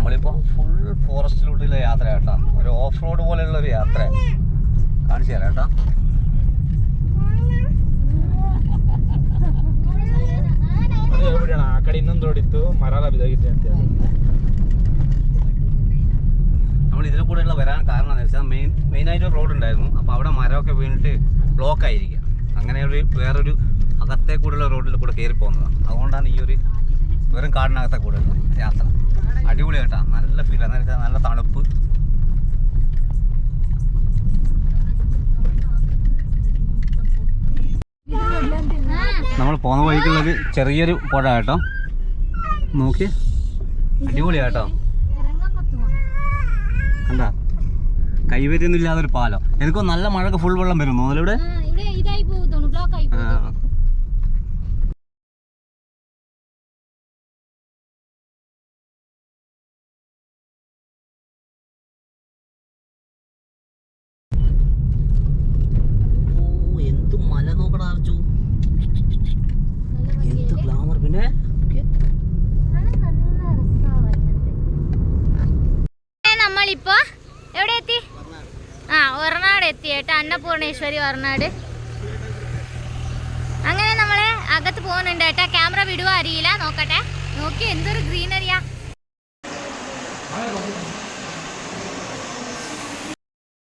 നമ്മളിപ്പോൾ ഫുൾ ഫോറസ്റ്റിലൂടെയുള്ള യാത്ര കേട്ടോ. ഒരു ഓഫ് റോഡ് പോലെയുള്ള ഒരു യാത്ര കാണിച്ചു തരാം കേട്ടോ. നമ്മൾ ഇതിൽ കൂടെയുള്ള വരാൻ കാരണം എന്ന് വെച്ചാൽ മെയിനായിട്ട് റോഡ് ഉണ്ടായിരുന്നു. അപ്പോൾ അവിടെ മരമൊക്കെ വീണിട്ട് ബ്ലോക്ക് ആയിരിക്കുക. അങ്ങനെ വേറൊരു അകത്തെ കൂടെയുള്ള റോഡിൽ കൂടെ കയറി പോകുന്നതാണ്. അതുകൊണ്ടാണ് ഈ ഒരു വെറും കാടിനകത്തെ കൂടെ യാത്ര. അടിപൊളി കേട്ടോ, നല്ല ഫീൽ. എന്ന് വെച്ചാൽ നല്ല തണുപ്പ്. നമ്മൾ പോകുന്ന വഴിക്കുള്ളൊരു ചെറിയൊരു പുഴ കേട്ടോ. നോക്കി, അടിപൊളി കേട്ടോ. കണ്ടാ, കൈവരിയൊന്നും ഇല്ലാതൊരു പാലം. എനിക്കോ നല്ല മഴക്ക് ഫുൾ വെള്ളം വരും തോന്നില്ല ഇവിടെ. എന്ത് മല നോക്കടാ അർജു, എന്ത് ഗ്ലാമർ. പിന്നെ നമ്മളിപ്പോ എവിടെ എത്തി? ഒറനാട് എത്തി കേട്ടോ, അന്നപൂർണേശ്വരി ഒറനാട്. അങ്ങനെ നമ്മള് അകത്ത് പോകുന്നുണ്ട് കേട്ടോ. ക്യാമറ വിടുവോ അറിയില്ല, നോക്കട്ടെ. നോക്കി, എന്തൊരു ഗ്രീനറിയാ.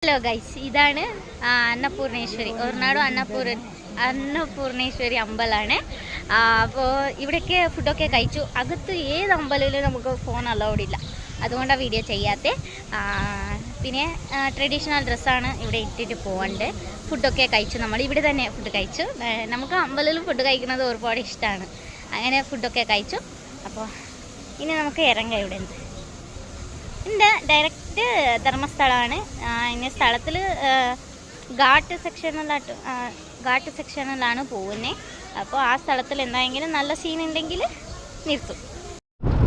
ഹലോ ഗൈസ്, ഇതാണ് അന്നപൂർണേശ്വരി, ഒറനാട് അന്നപൂർണേശ്വരി അമ്പലമാണ്. അപ്പോൾ ഇവിടേക്ക് ഫുഡൊക്കെ കഴിച്ചു. അകത്ത് ഏത് അമ്പലത്തിലും നമുക്ക് ഫോൺ അലൗഡ് ഇല്ല, അതുകൊണ്ടാണ് വീഡിയോ ചെയ്യാത്തത്. പിന്നെ ട്രഡീഷണൽ ഡ്രസ്സാണ് ഇവിടെ ഇട്ടിട്ട് പോകേണ്ടത്. ഫുഡൊക്കെ കഴിച്ചു, നമ്മൾ ഇവിടെ തന്നെ ഫുഡ് കഴിച്ചു. നമുക്ക് അമ്പലത്തിലും ഫുഡ് കഴിക്കുന്നത് ഒരുപാട് ഇഷ്ടമാണ്. അങ്ങനെ ഫുഡൊക്കെ കഴിച്ചു. അപ്പോൾ ഇനി നമുക്ക് ഇറങ്ങാം. ഇവിടെ ഉണ്ട് ഡയറക്റ്റ് ധർമ്മസ്ഥലമാണ്. ഇനി സ്ഥലത്തിൽ ഘാട്ട് സെക്ഷനിലാണ് പോകുന്നത്. അപ്പോൾ ആ സ്ഥലത്തിൽ എന്തായെങ്കിലും നല്ല സീൻ ഉണ്ടെങ്കിൽ നിർത്തും.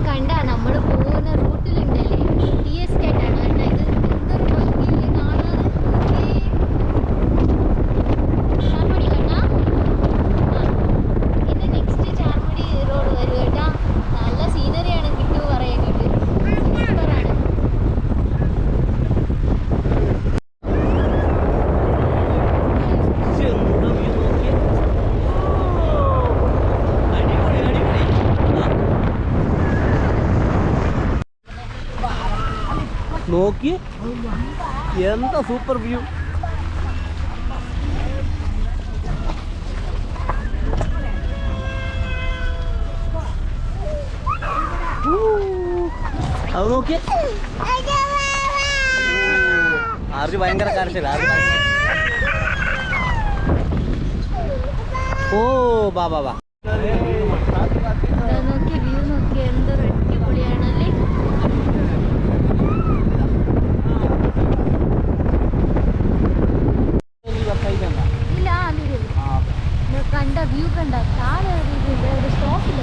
കണ്ടാ, നമ്മൾ പോകുന്ന റൂട്ടിലുണ്ടല്ലേ ടീ എസ്റ്റേറ്റാണ് കേട്ടോ. ഇത് എന്തൊരു ഭംഗിയില്ലേ കാണാൻ. ചാർമടി കണ്ടാ, ഇന്ന് നെക്സ്റ്റ് ചാർമടി റോഡ് വരും കേട്ടോ. നല്ല സീനറിയാണ് കിട്ടു പറയുന്നുണ്ട്. സൂപ്പറാണ്. നോക്കി, എന്താ സൂപ്പർ വ്യൂ. അത് നോക്കി, ആർജു ഭയങ്കര കരച്ചില്ല. ഓ ബാ ബാ ബാ. നോക്കി, വ്യൂ നോക്കി, എന്തൊരു അടിപൊളിയാണല്ലേ. കണ്ട വ്യൂ കണ്ട, താഴെ ഒരു സ്റ്റോപ്പില്ല.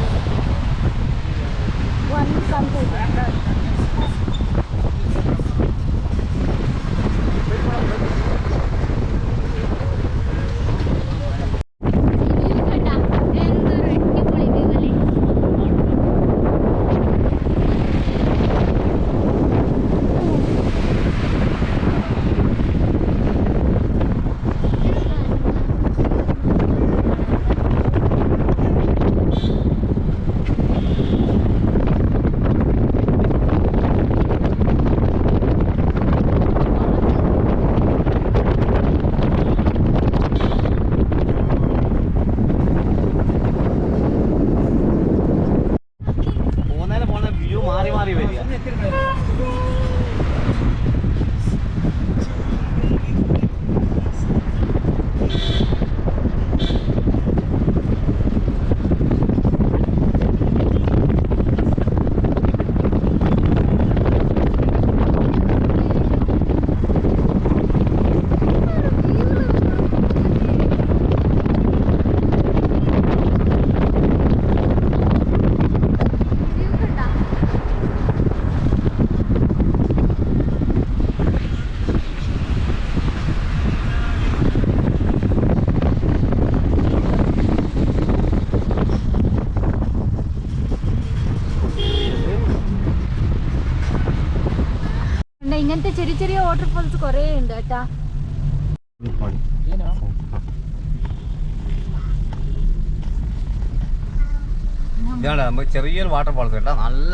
ഇങ്ങനത്തെ ചെറിയ ചെറിയ വാട്ടർഫോൾസ് കുറേ ഉണ്ട് കേട്ടാ. ഇതാണ് നമുക്ക് ചെറിയൊരു വാട്ടർഫോൾസ് കേട്ടോ, നല്ല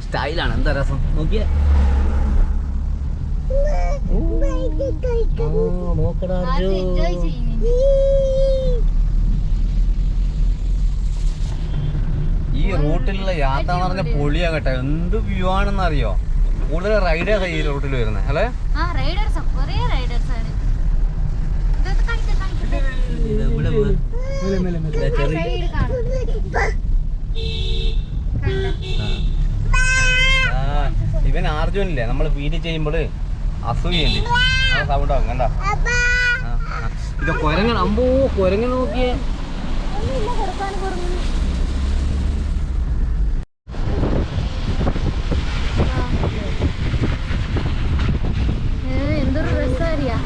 സ്റ്റൈലാണ്. എന്താ രസം നോക്കിയേ. ഈ റൂട്ടിലുള്ള യാത്ര എന്ന് പറഞ്ഞ പൊളിയാ കേട്ടോ. എന്ത് വ്യൂ ആണെന്ന് അറിയോ. കൂടുതൽ റൈഡേഴ്സ് ഈ റൂട്ടിൽ വരുന്നത് അല്ലേ. ഇവൻ അർജുനില്ലേ നമ്മൾ വീഡിയോ ചെയ്യുമ്പോൾ അസൂയുണ്ട്, ആ സൗണ്ട് ആകും കണ്ടോ. ഇത് കുരങ്ങൻ, അമ്പോ കുരങ്ങൻ നോക്കിയേ. എന്തൊരു രസറിയാ.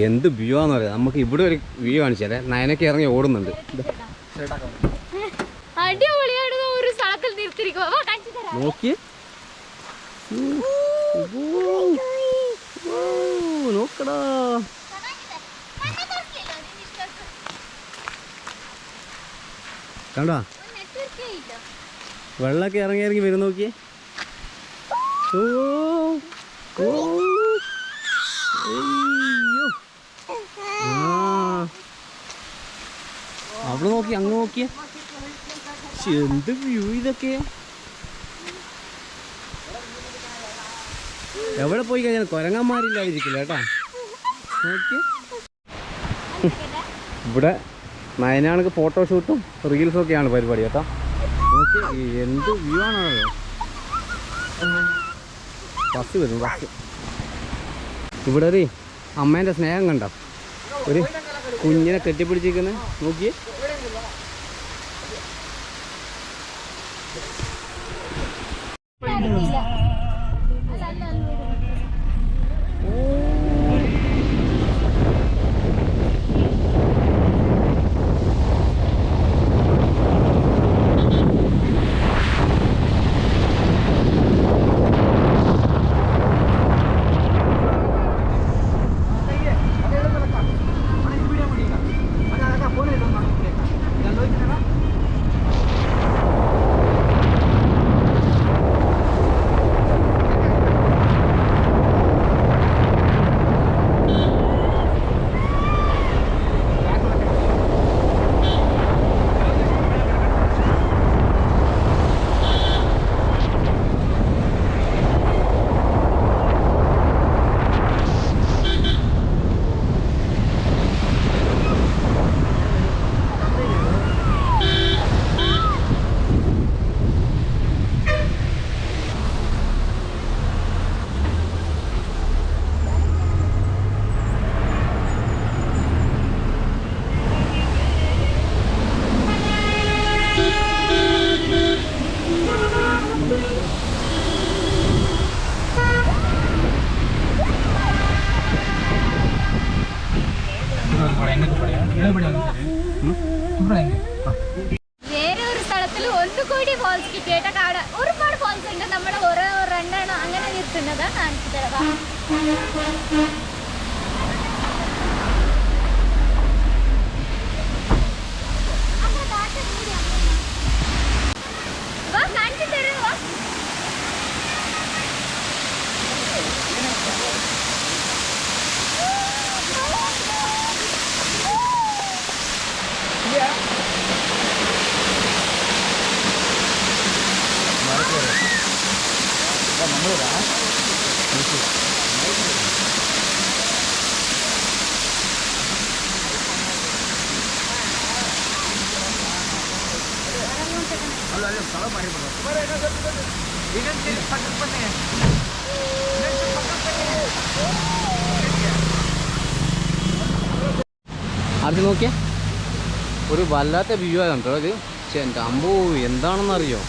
എന്ത് വ്യൂ ആന്ന് പറയാം. നമുക്ക് ഇവിടെ ഒരു വ്യൂ കാണിച്ചാലേ. നയനൊക്കെ ഇറങ്ങി ഓടുന്നുണ്ട്. അടിപൊളിയാണ്. ഒരു സ്ഥലത്തിൽ നിർത്തിയിരിക്കുക നോക്കിയേ, നോക്കടാ. കണ്ടാ വെള്ളമൊക്കെ ഇറങ്ങി ഇറങ്ങി വരും. നോക്കിയേ. അവിടെ നോക്കി, അങ്ങ് നോക്കിയേ. എന്ത് വ്യൂ ഇതൊക്കെ. എവിടെ പോയി കഴിഞ്ഞാൽ കുരങ്ങന്മാരില്ലാതിരിക്കില്ല കേട്ടാ. നോക്കിയേ, ഇവിടെ നയനാണെങ്കിൽ ഫോട്ടോഷൂട്ടും റീൽസും ഒക്കെയാണ് പരിപാടി കേട്ടോ. നോക്കിയേ എന്ത് വ്യൂ ആണല്ലോ. ബസ് വരും, ബസ്. ഇവിടെ ഒരു അമ്മേൻ്റെ സ്നേഹം കണ്ടോ, ഒരു കുഞ്ഞിനെ കെട്ടിപ്പിടിച്ചിരിക്കുന്നത്. നോക്കിയേ. വേറെ ഒരു സ്ഥലത്തിൽ ഒന്നുകൂടി ഫോൾസ് കിട്ടിയിട്ട് കാണാൻ ഒരുപാട് ഫോൾസ് ഉണ്ട്. നമ്മൾ ഓരോ റണ്ണാണ് അങ്ങനെ നിർത്തുന്നത്. കാണിച്ചു തരാം. കാണിച്ചു തരുമോ? അത് നോക്കിയേ, ഒരു വല്ലാത്ത വ്യൂ ആണ് കേട്ടോ ഇത്. പക്ഷെ എൻ്റെ അമ്പോ എന്താണെന്നറിയോ.